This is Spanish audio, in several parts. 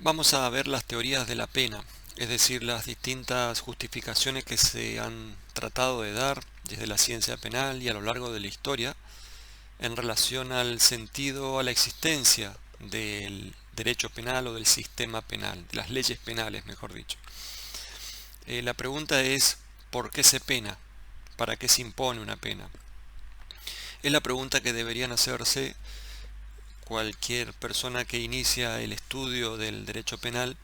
Vamos a ver las teorías de la pena, es decir, las distintas justificaciones que se han tratado de dar desde la ciencia penal y a lo largo de la historia en relación al sentido, a la existencia del derecho penal o del sistema penal, de las leyes penales, mejor dicho. La pregunta es, ¿por qué se pena? ¿Para qué se impone una pena? Es la pregunta que deberían hacerse cualquier persona que inicia el estudio del derecho penal,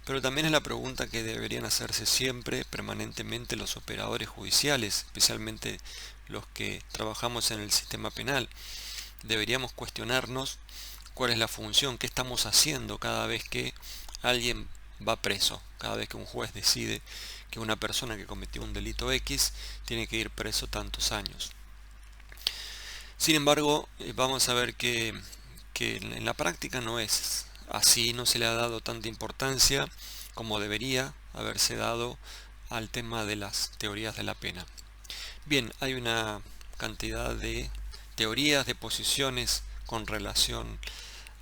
pero también es la pregunta que deberían hacerse siempre, permanentemente, los operadores judiciales, especialmente los que trabajamos en el sistema penal. Deberíamos cuestionarnos cuál es la función, qué estamos haciendo cada vez que alguien va preso, cada vez que un juez decide que una persona que cometió un delito X tiene que ir preso tantos años. Sin embargo, vamos a ver que en la práctica no es así, no se le ha dado tanta importancia como debería haberse dado al tema de las teorías de la pena. Bien, hay una cantidad de teorías, de posiciones con relación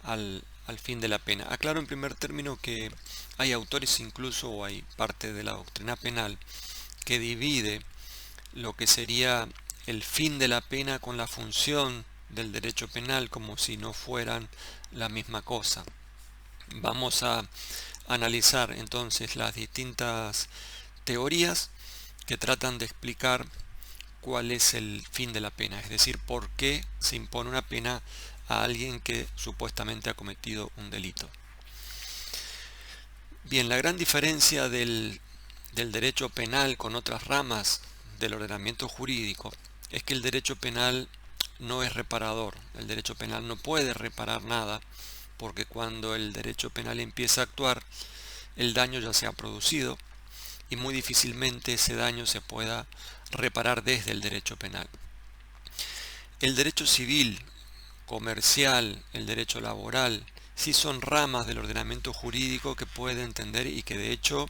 al fin de la pena. Aclaro en primer término que hay autores incluso, o hay parte de la doctrina penal, que divide lo que sería el fin de la pena con la función del derecho penal como si no fueran la misma cosa. Vamos a analizar entonces las distintas teorías que tratan de explicar cuál es el fin de la pena, es decir, por qué se impone una pena a alguien que supuestamente ha cometido un delito. Bien, la gran diferencia del derecho penal con otras ramas del ordenamiento jurídico es que el derecho penal no es reparador. El derecho penal no puede reparar nada porque cuando el derecho penal empieza a actuar, el daño ya se ha producido y muy difícilmente ese daño se pueda reparar desde el derecho penal. El derecho civil, comercial, el derecho laboral, sí son ramas del ordenamiento jurídico que puede entender y que de hecho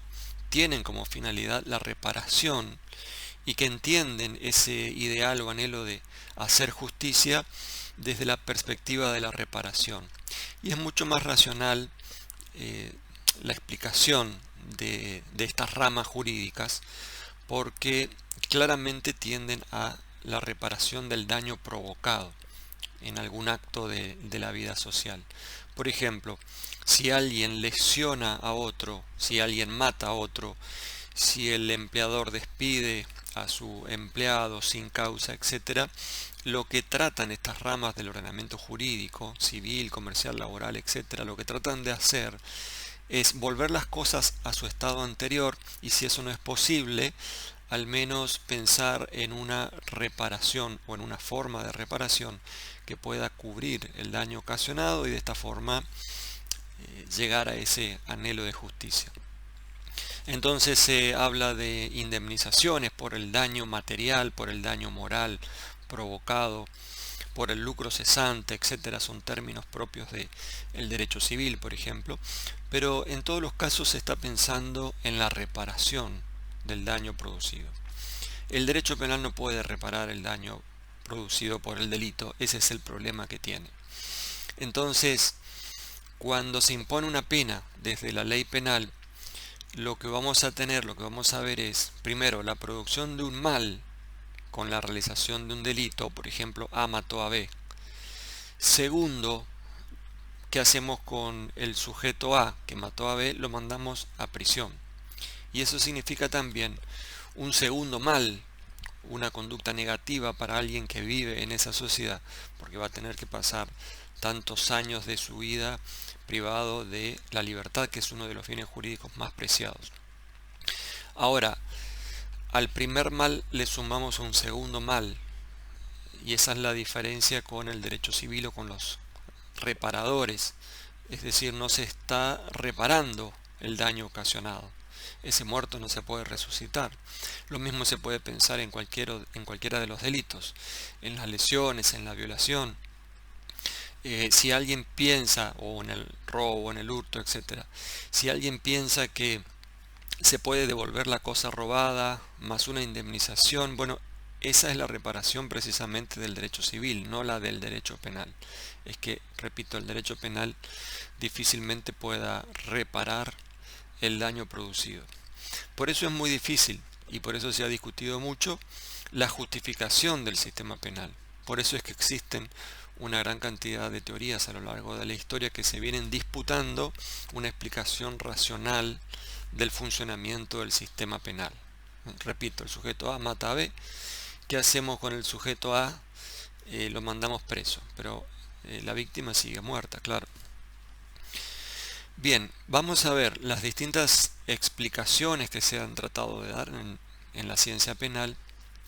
tienen como finalidad la reparación y que entienden ese ideal o anhelo de hacer justicia desde la perspectiva de la reparación. Y es mucho más racional la explicación de estas ramas jurídicas porque claramente tienden a la reparación del daño provocado en algún acto de la vida social. Por ejemplo, si alguien lesiona a otro, si alguien mata a otro, si el empleador despide a su empleado sin causa, etc., lo que tratan estas ramas del ordenamiento jurídico, civil, comercial, laboral, etc., lo que tratan de hacer es volver las cosas a su estado anterior y si eso no es posible, al menos pensar en una reparación o en una forma de reparación que pueda cubrir el daño ocasionado y de esta forma llegar a ese anhelo de justicia. Entonces se habla de indemnizaciones por el daño material, por el daño moral provocado, por el lucro cesante, etcétera, son términos propios del derecho civil, por ejemplo, pero en todos los casos se está pensando en la reparación del daño producido. El derecho penal no puede reparar el daño producido por el delito, ese es el problema que tiene. Entonces, cuando se impone una pena desde la ley penal, lo que vamos a tener, lo que vamos a ver es, primero, la producción de un mal con la realización de un delito, por ejemplo, A mató a B. Segundo, ¿qué hacemos con el sujeto A que mató a B? Lo mandamos a prisión. Y eso significa también un segundo mal, una conducta negativa para alguien que vive en esa sociedad, porque va a tener que pasar tantos años de su vida privado de la libertad, que es uno de los bienes jurídicos más preciados. Ahora, al primer mal le sumamos un segundo mal, y esa es la diferencia con el derecho civil o con los reparadores, es decir, no se está reparando el daño ocasionado. Ese muerto no se puede resucitar. Lo mismo se puede pensar en cualquiera de los delitos, en las lesiones, en la violación. Si alguien piensa, o en el robo, en el hurto, etc., si alguien piensa que se puede devolver la cosa robada más una indemnización, bueno, esa es la reparación precisamente del derecho civil, no la del derecho penal. Es que, repito, el derecho penal difícilmente pueda reparar el daño producido. Por eso es muy difícil y por eso se ha discutido mucho la justificación del sistema penal. Por eso es que existen una gran cantidad de teorías a lo largo de la historia que se vienen disputando una explicación racional del funcionamiento del sistema penal. Repito, el sujeto A mata a B. ¿Qué hacemos con el sujeto A? Lo mandamos preso, pero la víctima sigue muerta, claro. Bien, vamos a ver las distintas explicaciones que se han tratado de dar en la ciencia penal,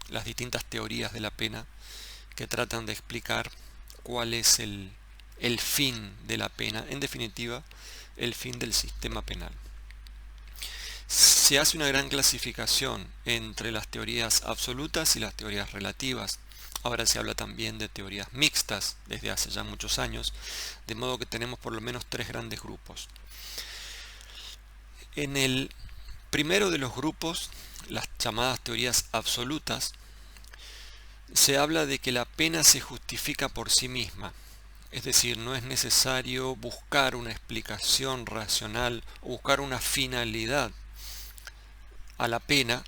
las distintas teorías de la pena que tratan de explicar cuál es el fin de la pena, en definitiva, el fin del sistema penal. Se hace una gran clasificación entre las teorías absolutas y las teorías relativas. Ahora se habla también de teorías mixtas desde hace ya muchos años, de modo que tenemos por lo menos tres grandes grupos. En el primero de los grupos, las llamadas teorías absolutas, se habla de que la pena se justifica por sí misma. Es decir, no es necesario buscar una explicación racional o buscar una finalidad a la pena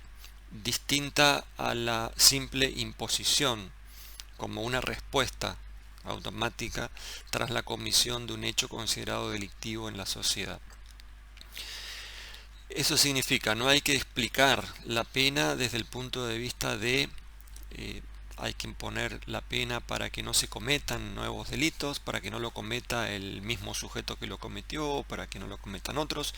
distinta a la simple imposición como una respuesta automática tras la comisión de un hecho considerado delictivo en la sociedad. Eso significa, no hay que explicar la pena desde el punto de vista de hay que imponer la pena para que no se cometan nuevos delitos, para que no lo cometa el mismo sujeto que lo cometió, para que no lo cometan otros.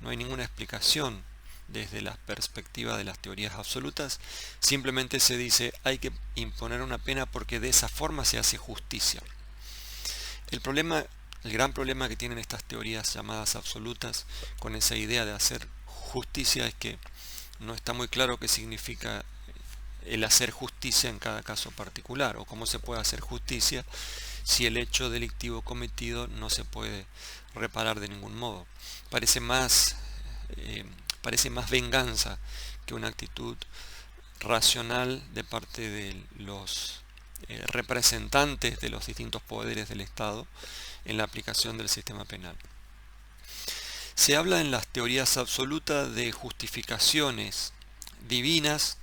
No hay ninguna explicación desde la perspectiva de las teorías absolutas. Simplemente se dice hay que imponer una pena porque de esa forma se hace justicia. El gran problema que tienen estas teorías llamadas absolutas con esa idea de hacer justicia es que no está muy claro qué significa el hacer justicia en cada caso particular, o cómo se puede hacer justicia si el hecho delictivo cometido no se puede reparar de ningún modo. Parece más venganza que una actitud racional de parte de los representantes de los distintos poderes del Estado en la aplicación del sistema penal. Se habla en las teorías absolutas de justificaciones divinas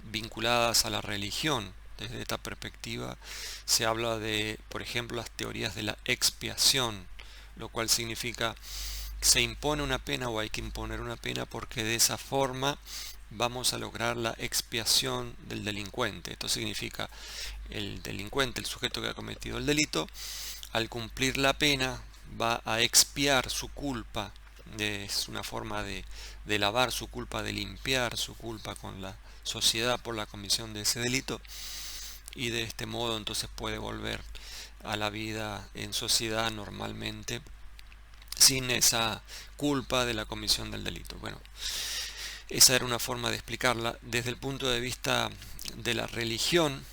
vinculadas a la religión. Desde esta perspectiva se habla de, por ejemplo, las teorías de la expiación, lo cual significa se impone una pena o hay que imponer una pena porque de esa forma vamos a lograr la expiación del delincuente. Esto significa el delincuente, el sujeto que ha cometido el delito, al cumplir la pena va a expiar su culpa. Es una forma de lavar su culpa, de limpiar su culpa con la sociedad por la comisión de ese delito, y de este modo entonces puede volver a la vida en sociedad normalmente sin esa culpa de la comisión del delito. Bueno, esa era una forma de explicarla. Desde el punto de vista de la religión,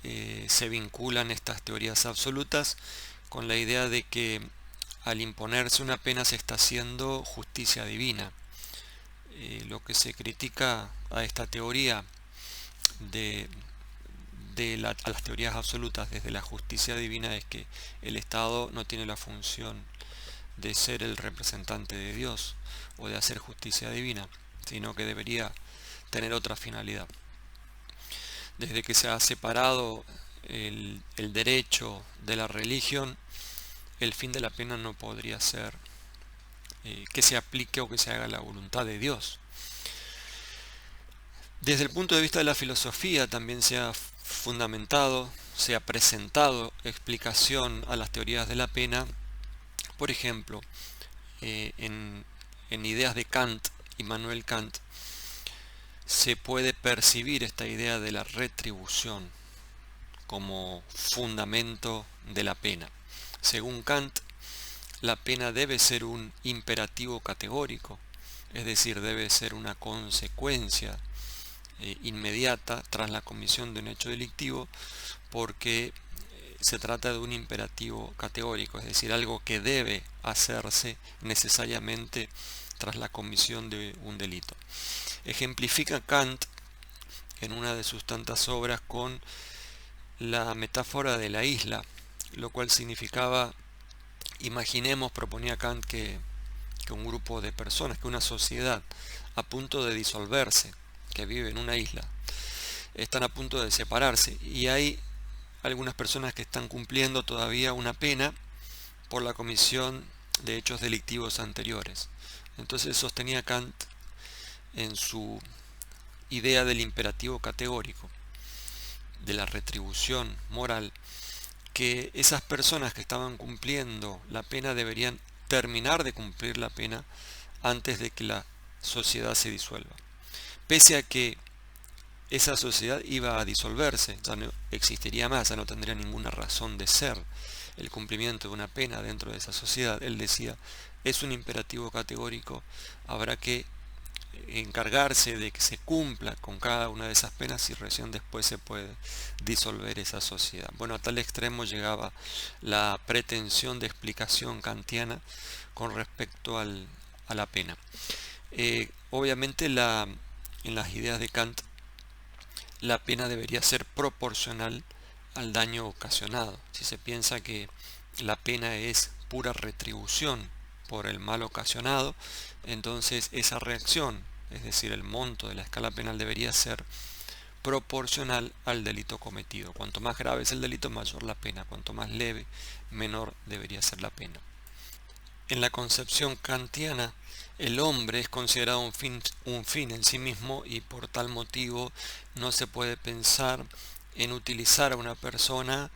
se vinculan estas teorías absolutas con la idea de que al imponerse una pena se está haciendo justicia divina. Lo que se critica a esta teoría a las teorías absolutas desde la justicia divina es que el Estado no tiene la función de ser el representante de Dios o de hacer justicia divina, sino que debería tener otra finalidad. Desde que se ha separado el derecho de la religión, el fin de la pena no podría ser que se aplique o que se haga la voluntad de Dios. Desde el punto de vista de la filosofía también se ha fundamentado, se ha presentado explicación a las teorías de la pena, por ejemplo, en ideas de Kant, Immanuel Kant, se puede percibir esta idea de la retribución como fundamento de la pena. Según Kant, la pena debe ser un imperativo categórico, es decir, debe ser una consecuencia inmediata tras la comisión de un hecho delictivo, porque se trata de un imperativo categórico, es decir, algo que debe hacerse necesariamente tras la comisión de un delito. Ejemplifica Kant en una de sus tantas obras con la metáfora de la isla, lo cual significaba, imaginemos, proponía Kant, que un grupo de personas, que una sociedad a punto de disolverse, que vive en una isla, están a punto de separarse y hay algunas personas que están cumpliendo todavía una pena por la comisión de hechos delictivos anteriores. Entonces sostenía Kant en su idea del imperativo categórico, de la retribución moral, que esas personas que estaban cumpliendo la pena deberían terminar de cumplir la pena antes de que la sociedad se disuelva. Pese a que esa sociedad iba a disolverse, ya no existiría más, ya no tendría ninguna razón de ser el cumplimiento de una pena dentro de esa sociedad. Él decía, es un imperativo categórico, habrá que encargarse de que se cumpla con cada una de esas penas y recién después se puede disolver esa sociedad. Bueno, a tal extremo llegaba la pretensión de explicación kantiana con respecto a la pena. Obviamente en las ideas de Kant la pena debería ser proporcional al daño ocasionado. Si se piensa que la pena es pura retribución por el mal ocasionado, entonces esa reacción, es decir, el monto de la escala penal, debería ser proporcional al delito cometido. Cuanto más grave es el delito, mayor la pena. Cuanto más leve, menor debería ser la pena. En la concepción kantiana, el hombre es considerado un fin en sí mismo y por tal motivo no se puede pensar en utilizar a una persona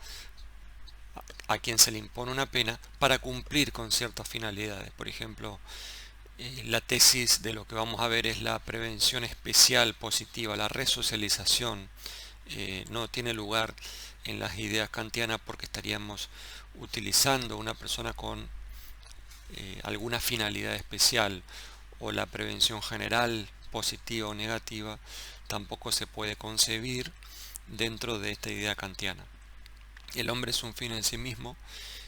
a quien se le impone una pena para cumplir con ciertas finalidades. Por ejemplo, la tesis de lo que vamos a ver es la prevención especial positiva, la resocialización. No tiene lugar en las ideas kantianas porque estaríamos utilizando a una persona con alguna finalidad especial, o la prevención general positiva o negativa tampoco se puede concebir dentro de esta idea kantiana. El hombre es un fin en sí mismo.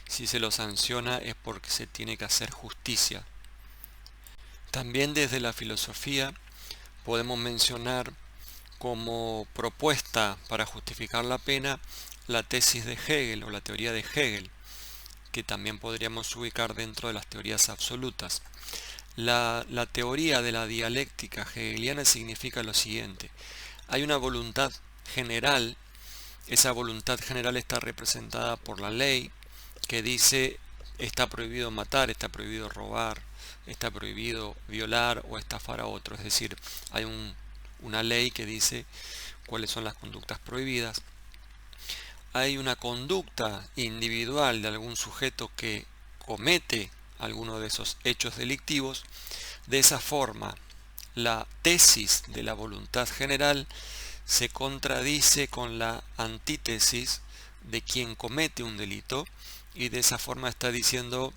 Si se lo sanciona es porque se tiene que hacer justicia. También desde la filosofía podemos mencionar como propuesta para justificar la pena la tesis de Hegel o la teoría de Hegel, que también podríamos ubicar dentro de las teorías absolutas. La teoría de la dialéctica hegeliana significa lo siguiente: hay una voluntad general, esa voluntad general está representada por la ley, que dice está prohibido matar, está prohibido robar, está prohibido violar o estafar a otro. Es decir, hay una ley que dice cuáles son las conductas prohibidas. Hay una conducta individual de algún sujeto que comete alguno de esos hechos delictivos. De esa forma, la tesis de la voluntad general se contradice con la antítesis de quien comete un delito, y de esa forma está diciendo,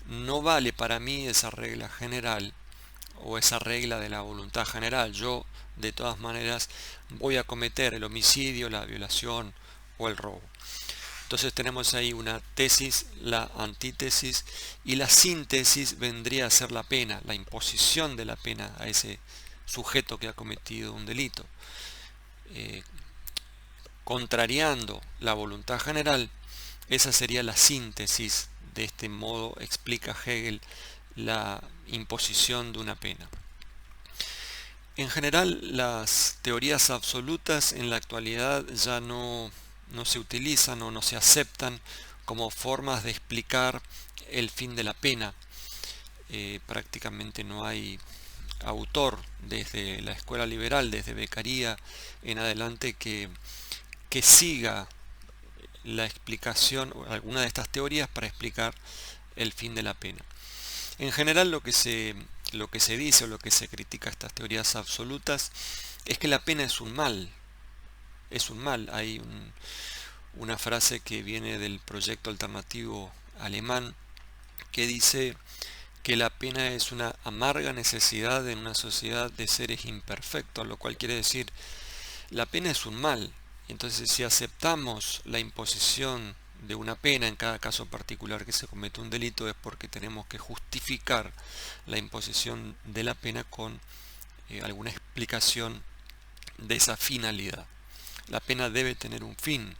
no vale para mí esa regla general o esa regla de la voluntad general. Yo de todas maneras voy a cometer el homicidio, la violación o el robo. Entonces tenemos ahí una tesis, la antítesis, y la síntesis vendría a ser la pena, la imposición de la pena a ese sujeto que ha cometido un delito. Contrariando la voluntad general, esa sería la síntesis. De este modo explica Hegel la imposición de una pena. En general, las teorías absolutas en la actualidad ya no se utilizan o no se aceptan como formas de explicar el fin de la pena. Prácticamente no hay autor desde la escuela liberal, desde Beccaria en adelante, que siga la explicación o alguna de estas teorías para explicar el fin de la pena. En general lo que se dice o lo que se critica a estas teorías absolutas es que la pena es un mal. Es un mal. Hay una frase que viene del proyecto alternativo alemán que dice que la pena es una amarga necesidad en una sociedad de seres imperfectos, lo cual quiere decir la pena es un mal. Entonces, si aceptamos la imposición de una pena en cada caso particular que se comete un delito, es porque tenemos que justificar la imposición de la pena con alguna explicación de esa finalidad. La pena debe tener un fin,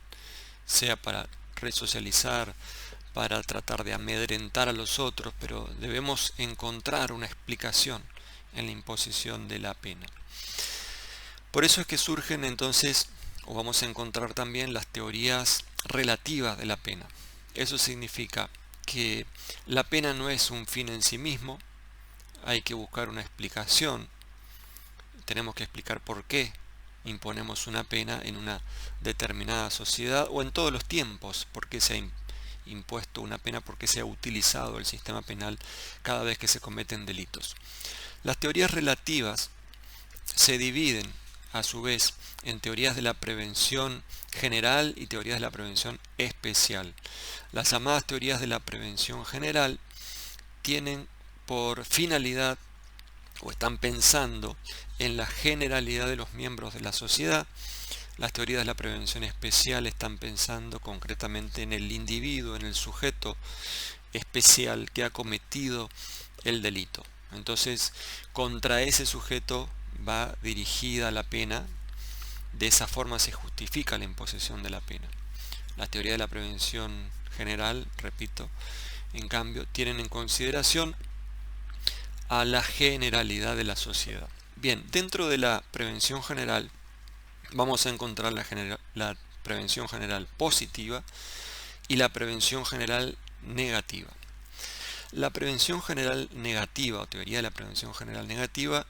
sea para resocializar, para tratar de amedrentar a los otros, pero debemos encontrar una explicación en la imposición de la pena. Por eso es que surgen entonces, o vamos a encontrar también, las teorías relativas de la pena. Eso significa que la pena no es un fin en sí mismo, hay que buscar una explicación, tenemos que explicar por qué imponemos una pena en una determinada sociedad o en todos los tiempos, por qué se ha impuesto una pena, por qué se ha utilizado el sistema penal cada vez que se cometen delitos. Las teorías relativas se dividen a su vez en teorías de la prevención general y teorías de la prevención especial. Las llamadas teorías de la prevención general tienen por finalidad o están pensando en la generalidad de los miembros de la sociedad. Las teorías de la prevención especial están pensando concretamente en el individuo, en el sujeto especial que ha cometido el delito. Entonces, contra ese sujeto va dirigida la pena. De esa forma se justifica la imposición de la pena. La teoría de la prevención general, repito, en cambio, tienen en consideración a la generalidad de la sociedad. Bien, dentro de la prevención general vamos a encontrar la prevención general positiva y la prevención general negativa. La prevención general negativa o teoría de la prevención general negativa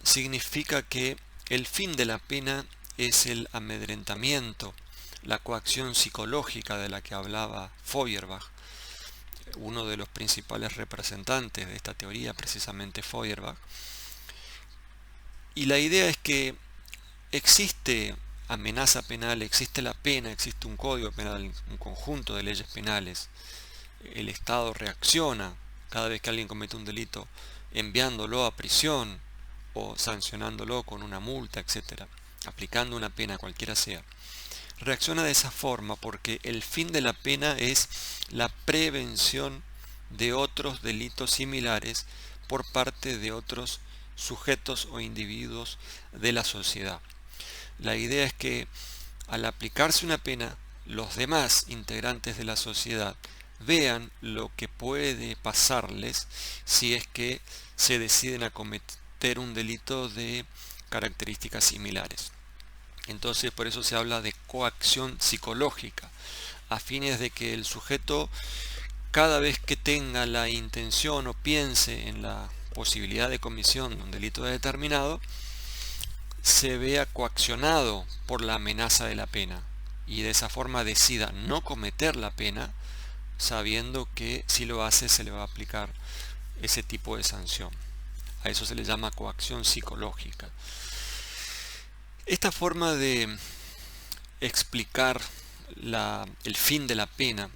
significa que el fin de la pena es el amedrentamiento, la coacción psicológica de la que hablaba Feuerbach, uno de los principales representantes de esta teoría, precisamente Feuerbach. Y la idea es que existe amenaza penal, existe la pena, existe un código penal, un conjunto de leyes penales. El Estado reacciona cada vez que alguien comete un delito, enviándolo a prisión o sancionándolo con una multa, etc., aplicando una pena, cualquiera sea. Reacciona de esa forma porque el fin de la pena es la prevención de otros delitos similares por parte de otros sujetos o individuos de la sociedad. La idea es que al aplicarse una pena, los demás integrantes de la sociedad vean lo que puede pasarles si es que se deciden a cometer un delito de características similares. Entonces, por eso se habla de coacción psicológica, a fines de que el sujeto, cada vez que tenga la intención o piense en la posibilidad de comisión de un delito determinado, se vea coaccionado por la amenaza de la pena y de esa forma decida no cometer la pena, sabiendo que si lo hace se le va a aplicar ese tipo de sanción. A eso se le llama coacción psicológica. Esta forma de explicar el fin de la pena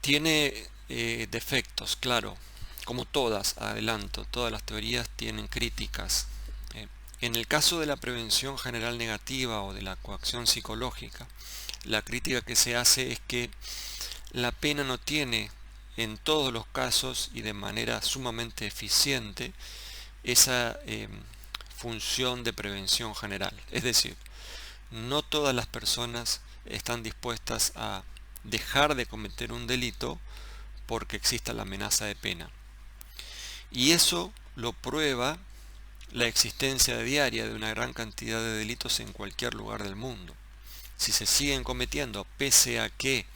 tiene defectos, claro, como todas, adelanto, todas las teorías tienen críticas. En el caso de la prevención general negativa o de la coacción psicológica, la crítica que se hace es que la pena no tiene en todos los casos y de manera sumamente eficiente esa función de prevención general. Es decir, no todas las personas están dispuestas a dejar de cometer un delito porque exista la amenaza de pena. Y eso lo prueba la existencia diaria de una gran cantidad de delitos en cualquier lugar del mundo. Si se siguen cometiendo, pese a que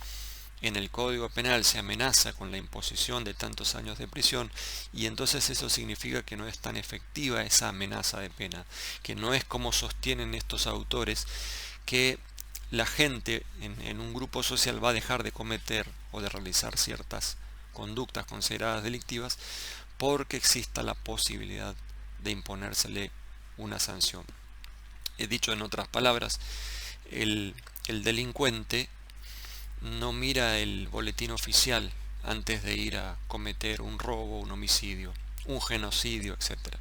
en el Código Penal se amenaza con la imposición de tantos años de prisión, y entonces eso significa que no es tan efectiva esa amenaza de pena, que no es como sostienen estos autores, que la gente en un grupo social va a dejar de cometer o de realizar ciertas conductas consideradas delictivas porque exista la posibilidad de imponérsele una sanción. He dicho en otras palabras, el delincuente no mira el boletín oficial antes de ir a cometer un robo, un homicidio, un genocidio, etc.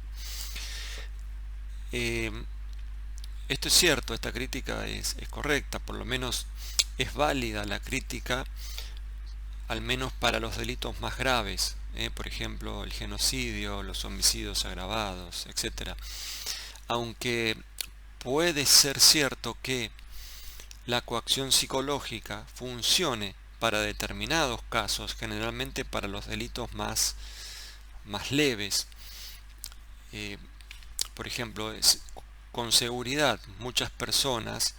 Esto es cierto, esta crítica es correcta, por lo menos es válida la crítica, al menos para los delitos más graves, por ejemplo el genocidio, los homicidios agravados, etc. aunque puede ser cierto que la coacción psicológica funcione para determinados casos, generalmente para los delitos más leves. Por ejemplo, con seguridad muchas personas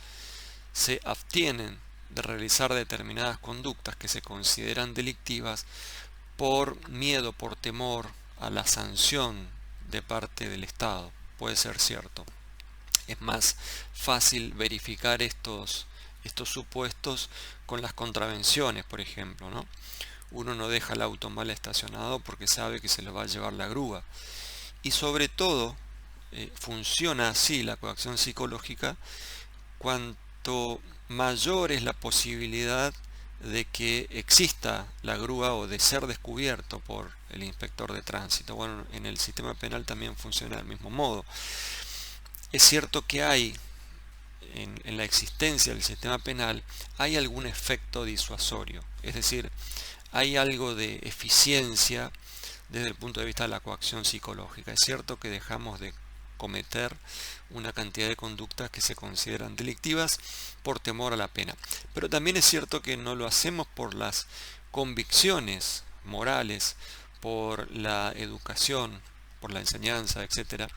se abstienen de realizar determinadas conductas que se consideran delictivas por miedo, por temor a la sanción de parte del Estado. Puede ser cierto. Es más fácil verificar estos supuestos con las contravenciones, por ejemplo, ¿no? Uno no deja el auto mal estacionado porque sabe que se lo va a llevar la grúa. Y sobre todo, funciona así la coacción psicológica cuanto mayor es la posibilidad de que exista la grúa o de ser descubierto por el inspector de tránsito. Bueno, en el sistema penal también funciona del mismo modo. Es cierto que hay en la existencia del sistema penal hay algún efecto disuasorio, es decir, hay algo de eficiencia desde el punto de vista de la coacción psicológica. Es cierto que dejamos de cometer una cantidad de conductas que se consideran delictivas por temor a la pena, pero también es cierto que no lo hacemos por las convicciones morales, por la educación, por la enseñanza, etcétera,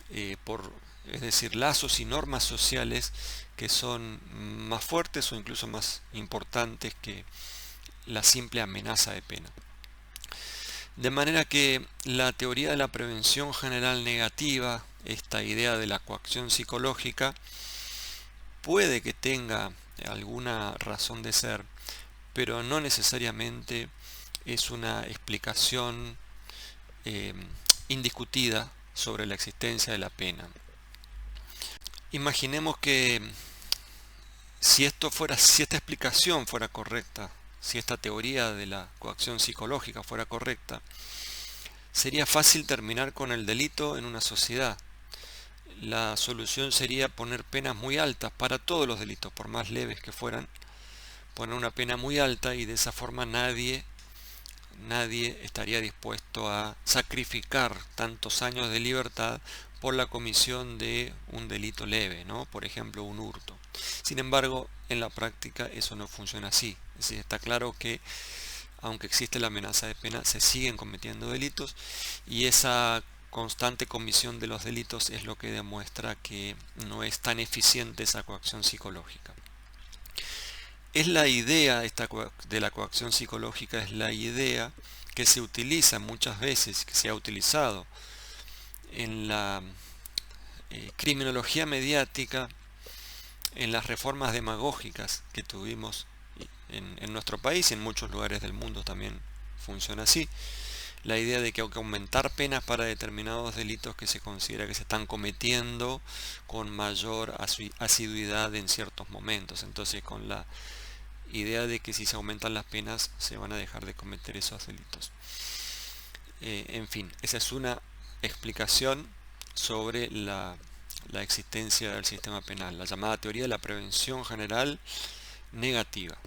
es decir, lazos y normas sociales que son más fuertes o incluso más importantes que la simple amenaza de pena. De manera que la teoría de la prevención general negativa, esta idea de la coacción psicológica, puede que tenga alguna razón de ser, pero no necesariamente es una explicación indiscutida sobre la existencia de la pena. Imaginemos que si esta explicación fuera correcta, si esta teoría de la coacción psicológica fuera correcta, sería fácil terminar con el delito en una sociedad. La solución sería poner penas muy altas para todos los delitos, por más leves que fueran, poner una pena muy alta y de esa forma nadie estaría dispuesto a sacrificar tantos años de libertad por la comisión de un delito leve, ¿no? Por ejemplo, un hurto. Sin embargo, en la práctica eso no funciona así. Es decir, está claro que aunque existe la amenaza de pena, se siguen cometiendo delitos y esa constante comisión de los delitos es lo que demuestra que no es tan eficiente esa coacción psicológica. Es la idea de la coacción psicológica, es la idea que se utiliza muchas veces, que se ha utilizado en la criminología mediática, en las reformas demagógicas que tuvimos en nuestro país y en muchos lugares del mundo también funciona así. La idea de que hay que aumentar penas para determinados delitos que se considera que se están cometiendo con mayor asiduidad en ciertos momentos. Entonces, con la idea de que si se aumentan las penas se van a dejar de cometer esos delitos. En fin, esa es una explicación sobre la existencia del sistema penal, la llamada teoría de la prevención general negativa.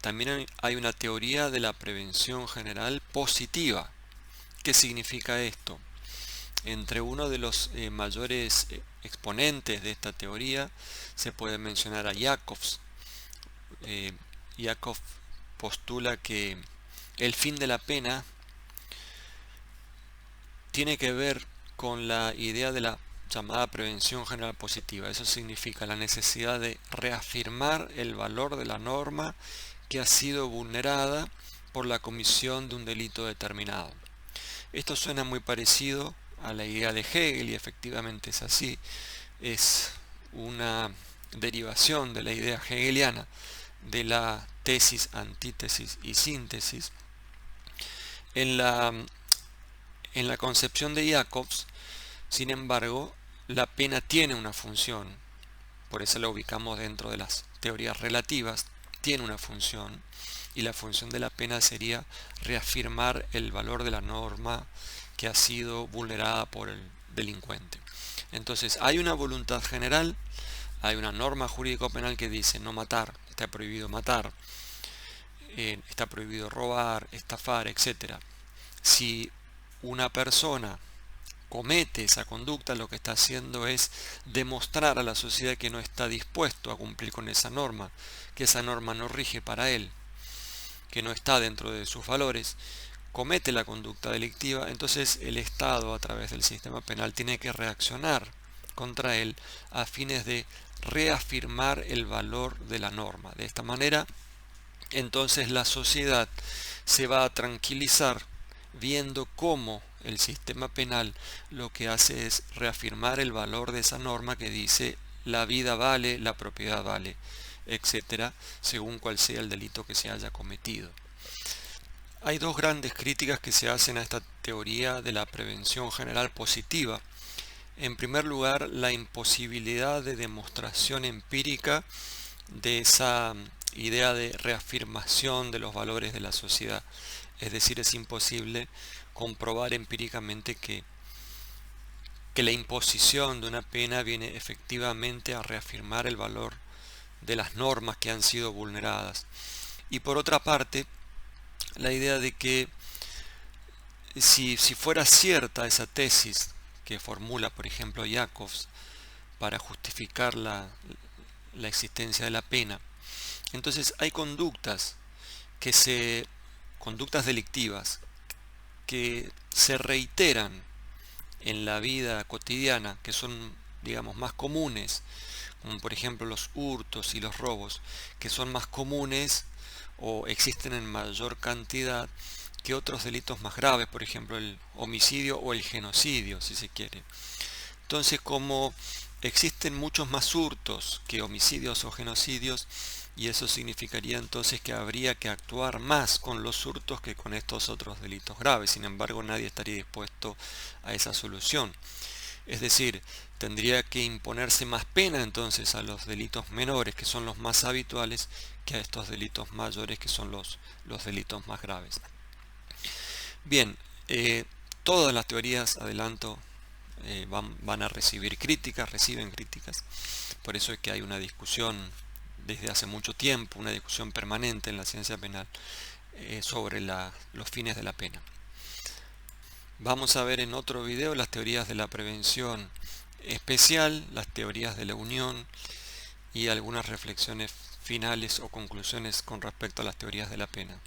También hay una teoría de la prevención general positiva. ¿Qué significa esto? Entre uno de los mayores exponentes de esta teoría se puede mencionar a Jacobs. Jacobs postula que el fin de la pena tiene que ver con la idea de la llamada prevención general positiva. Eso significa la necesidad de reafirmar el valor de la norma que ha sido vulnerada por la comisión de un delito determinado. Esto suena muy parecido a la idea de Hegel y efectivamente es así. Es una derivación de la idea hegeliana de la tesis, antítesis y síntesis. En la concepción de Jacobs, sin embargo, la pena tiene una función, por eso la ubicamos dentro de las teorías relativas, tiene una función, y la función de la pena sería reafirmar el valor de la norma que ha sido vulnerada por el delincuente. Entonces, hay una voluntad general, hay una norma jurídico-penal que dice no matar, está prohibido matar, está prohibido robar, estafar, etc. Si una persona comete esa conducta, lo que está haciendo es demostrar a la sociedad que no está dispuesto a cumplir con esa norma, que esa norma no rige para él, que no está dentro de sus valores, comete la conducta delictiva. Entonces el Estado, a través del sistema penal, tiene que reaccionar contra él a fines de reafirmar el valor de la norma. De esta manera, entonces la sociedad se va a tranquilizar viendo cómo el sistema penal lo que hace es reafirmar el valor de esa norma que dice la vida vale, la propiedad vale, etcétera, según cual sea el delito que se haya cometido. Hay dos grandes críticas que se hacen a esta teoría de la prevención general positiva. En primer lugar, la imposibilidad de demostración empírica de esa idea de reafirmación de los valores de la sociedad. Es decir, es imposible comprobar empíricamente que la imposición de una pena viene efectivamente a reafirmar el valor de las normas que han sido vulneradas. Y por otra parte, la idea de que si fuera cierta esa tesis que formula, por ejemplo, Jacobs para justificar la existencia de la pena, entonces hay conductas conductas delictivas que se reiteran en la vida cotidiana, que son, digamos, más comunes, como por ejemplo los hurtos y los robos, que son más comunes o existen en mayor cantidad que otros delitos más graves, por ejemplo el homicidio o el genocidio, si se quiere. Entonces, como existen muchos más hurtos que homicidios o genocidios, y eso significaría entonces que habría que actuar más con los hurtos que con estos otros delitos graves. Sin embargo, nadie estaría dispuesto a esa solución. Es decir, tendría que imponerse más pena entonces a los delitos menores, que son los más habituales, que a estos delitos mayores, que son los delitos más graves. Bien, todas las teorías, adelanto, van a recibir críticas, reciben críticas. Por eso es que hay una discusión desde hace mucho tiempo, una discusión permanente en la ciencia penal sobre los fines de la pena. Vamos a ver en otro video las teorías de la prevención especial, las teorías de la unión y algunas reflexiones finales o conclusiones con respecto a las teorías de la pena.